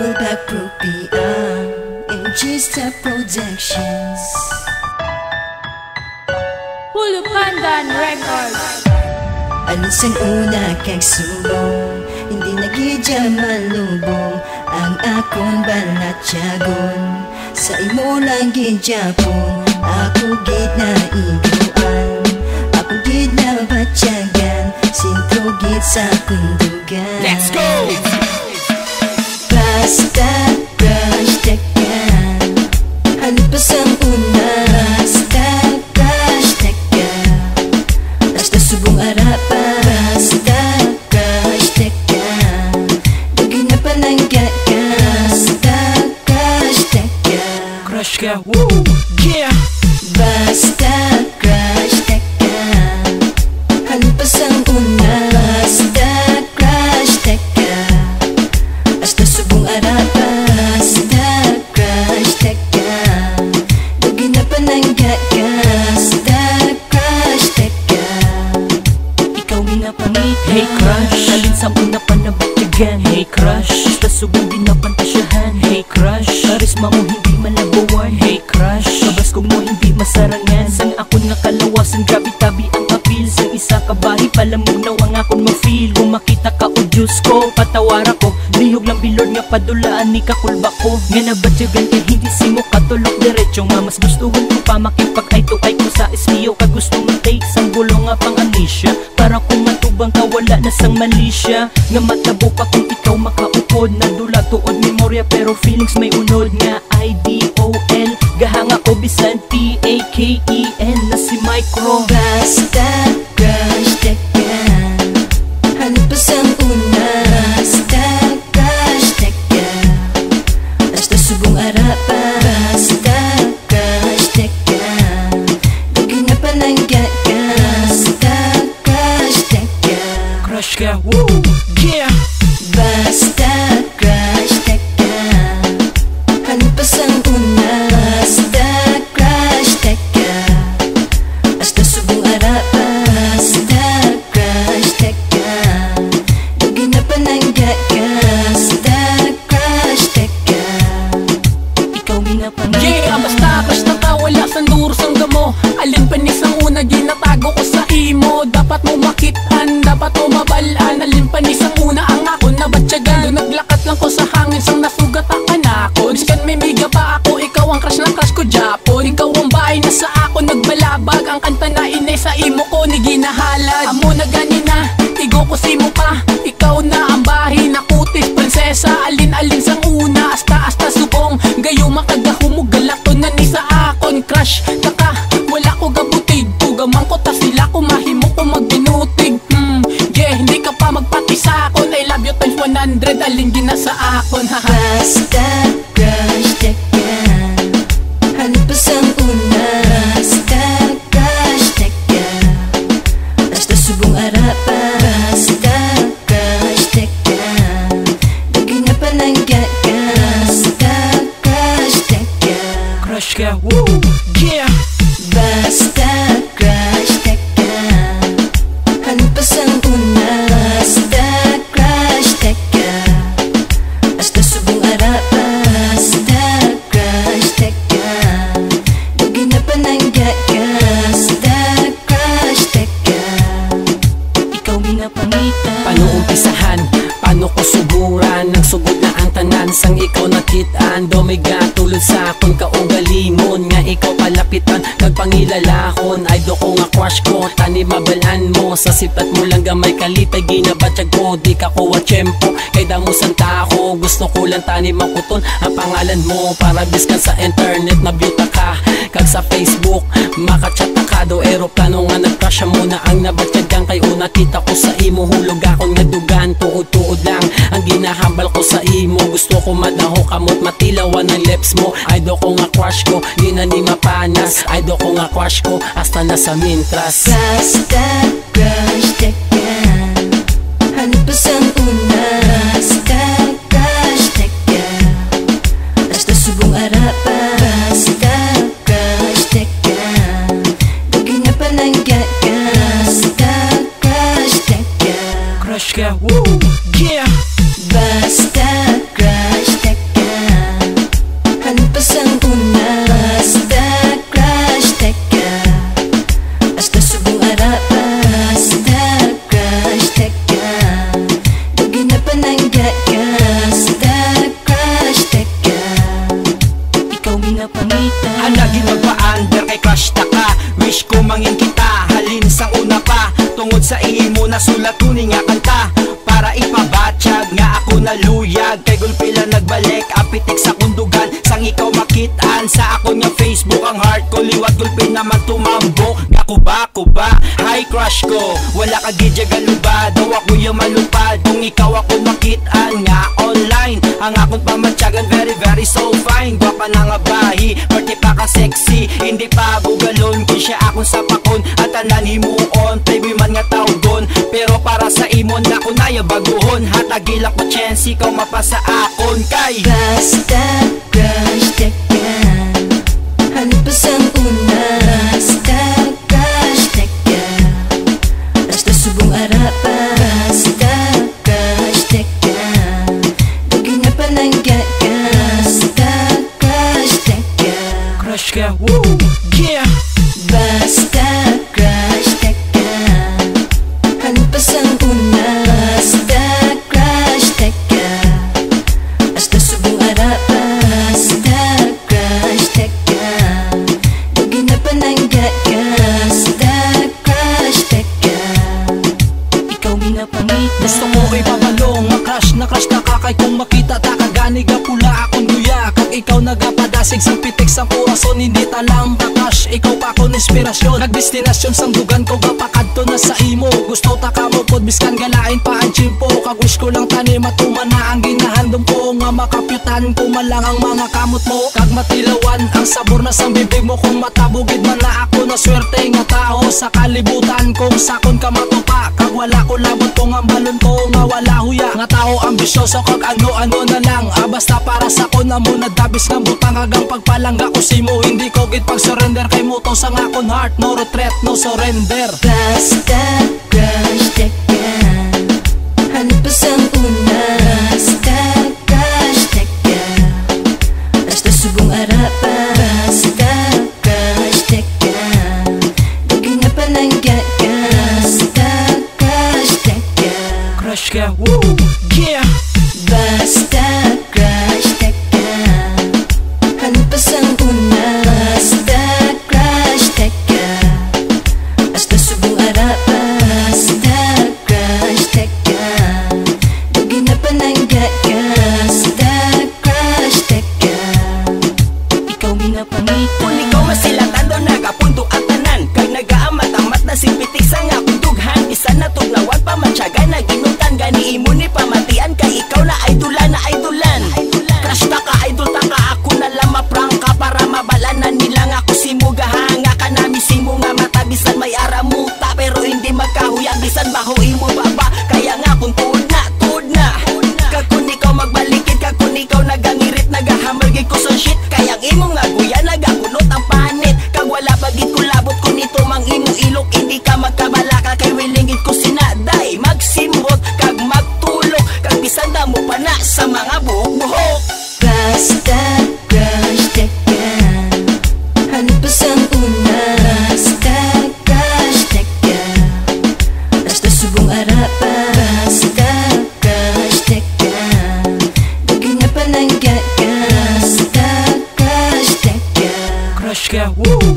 Fullback Rupiah and G-Star Productions. Hulu Pandan Records. Alisan una kag subong, hindi nagidya malubong ang akong balatyagon. Sa imo lang gidyapon, ako gid na iguan, ako gid na batyagan, sintro gid sa kundugan. Let's go! Basta crush takan, halipas ang una. Basta crush takan, basta subong arapa. Basta crush takan, dugay na palangga ka. Basta crush takan, Crush ka, woo, yeah! basta crush takan, halipas ang una. Basta crush takan, basta subong arapa. Basta crush takan, dugay na palangga ka. Basta crush takan, ikaw ginapangit. Hey crush, alin sa una pa nabatigan. Hey crush, basta subong di napantasyahan. Hey crush, karisma mo hindi malabawan. Hey crush, kabasko mo hindi masarangan. Sang akon nga kalawasan, grabe tabi ang appeal. Sang isa ka bahi, palamog na wang akon ma-feel. Kung makita ka o Diyos ko, patawara ko. Lihog lang bilod nga padulaan ni kakulba ko. Nga nabatyagan kay hindi simo katulog diretso. Nga mas gustuhan ko pa makipag-ay to ay ko sa esmiyo. Kagusto mo take sang gulo nga pang anisya, para kung matubang ka wala na sang malisya. Nga matabo pa kung ikaw makaupod. Nadula tuod memorya pero feelings may unod. Nga IDOL, gahanga ko bisan PAKEN na si Micro. Basta crush takan, halipas ang una. Basta crush takan, basta subong arapa. Basta crush takan, dugay na palangga ka. Basta crush takan, Crush ka, woo, yeah! basta crush takan, halipas ang una. Basta crush takan, basta subong arapa. Basta crush takan, dugay na palangga ka. Basta crush takan, ikaw ginapangit. Yeah, basta ka, wala sang duro sang gamo. Alin pa ni sang una, ginatago ko sa imo. Dapat mo makitaan, dapat mo mabalaan. Alin pa ni sang una, ang ako nabatyagan. Doon naglakat lang ko sa hangin, sang nasugat ang kanako. Iskan may miga pa ako, ikaw ang crush na crush ko Japon. Ikaw ang bahay na sa ako nagbalabag. Ang kanta na inay sa imo ko ni ginahalad. Amo na ganina, igo ko si mo pa. Ikaw na ang bahay na kutis prinsesa. Alin-alin sang una, asta-asta subong. Gayo makagahumog galato na ni sa akon. Crush kaka, wala ko gabutig. Tugamang ko ta sila ko mahimo ko magbinutig. Yeah, hindi ka pa magpati sa akon. I love you times 100, alin gina sa akon. Basta crush takan, halipas ang una. Basta crush takan, basta subong arapa. Basta crush takan, dugay na palangga ka. Basta crush takan, Crush ka, woo, yeah! basta crush takan, halipas ang una. Basta crush takan, basta subong arapa. Basta crush takan, dugay na palangga ka. Basta crush takan, ikaw ginapangita. Paano umpisahan? Paano ko suguran? Nagsugod na ang tanan sang ikaw nakitaan. Domiga tulad sa akong kaugalingon. Nga ikaw palapitan, nagpangilalahon. Ay do ko nga crush ko, tani mabalaan mo. Sa sipat mo lang gamay kalipay, ginabatsyag ko. Di ka kuha tiyempo, kay damo sang taho. Gusto ko lang tani makuton ang pangalan mo. Para biskan sa internet, mabyuta ka. Kag sa Facebook, makachat ka do. Aeroplano nga nagkasya mo na ang nabatyagan. Kay una kita ko sa imo, hulog akong nadugan. Tuod-tuod lang ang ginahambal ko sa imo. Gusto ko madaho kamot, matilawan ang lips mo. Ay do ko nga crush ko, di na ni mapanas. Ay do ko nga crush ko, hasta na sa mintras. Basta crush takan, halipas ang una. Basta crush takan, basta subong arapa. Basta crush takan, dugay na palangga ka. Basta crush takan, Crush ka, woo, yeah! basta crush takan. imo na sulat kuning nga kanta para ipabatsyag nga ako naluyag kay gulpila nagbalik apitik sa kundugan sang ikaw makitaan sa ako nga Facebook ang heart ko liwat gulpin naman tumambo nga kuba hi crush ko wala ka gidya galuba daw ako yung malupad kung ikaw ako makitaan nga online ang akong pamatsyagan very so fine gwapa na nga bahi party pa ka sexy hindi pa bugalon kung siya akong sapakon at tanan himuon baby man nga tawgon pero para sa imon na ko na baguhon hatagilak mo chance ikaw mapasa akon kay basta crush teka halipas ang una basta crush teka basta subong arapa basta crush teka dugin na palangga ka basta crush teka Crush ka, woo, yeah. basta crush teka halipas ang una basta crush teka basta subong arapa basta crush teka dugin na palangga ka basta crush teka Ikaw minapangit na Gusto mo ipabalong crush na kakay kung makita ta kagani ga pula akong duya kag ikaw nagapadasig sang pitik sang kurason hindi talang kakash ikaw pa akong inspirasyon nagdestinasyon sang dugan ko gapakadto na sa imo gusto ta ka mo pod biskan galain pa ang chimpo kag wish ko lang tani matuman na ang ginahandom ko nga makapyutan ko man lang ang mga kamot mo kag matilawan ang sabor na sang bibig mo kung matabugid man na ako na swerte nga tao sa kalibutan kung sakon ka matupa kag wala ko labot ko nga balon ko nga wala huya nga tao ambisyoso kag ano na lang basta para sa ko na mo nadabis nga butang hagang pagpalangga ko simo hindi ko gid pag surrender kay mo to sang akon heart no retreat no surrender basta crush teka halipas ang una basta crush teka basta subong arapa basta crush teka dugin na palangga ka basta crush teka Crush ka, woo, yeah. basta crush teka halipas ang una basta crush teka basta subong arapa basta crush teka dugin na palangga ka basta crush teka Ikaw minapangit kung ikaw masilatan do nagapunto at tanan kag nagaamat-amat na simpitik sa nga kundughan isa na tugnawan pamatsyagan na ginutan gani imo ni pamatian kay ikaw na idolan crush ta ka idol ta ka ako na lang maprangka para mabalanan nila nga ako simugahanga ka nami simo nga matabisan may aramuta pero hindi magkahuyag bisan baho imo baba kaya nga kung tuod na kag kung ikaw magbalikid kag kung ikaw nagangirit nagahamergig ko sa shit kaya imo nga guya nagakulot ang panit kag wala bagid ko labot kung ito mang imo ilok hindi ka magkabalaka kay wilingid ko sinaday magsimot kag magtulok kag bisan damo pa na sa mga buhok basta crush teka halipas ang una basta crush teka basta subong arapa basta crush teka dugin na palangga ka basta crush teka Crush ka, woo,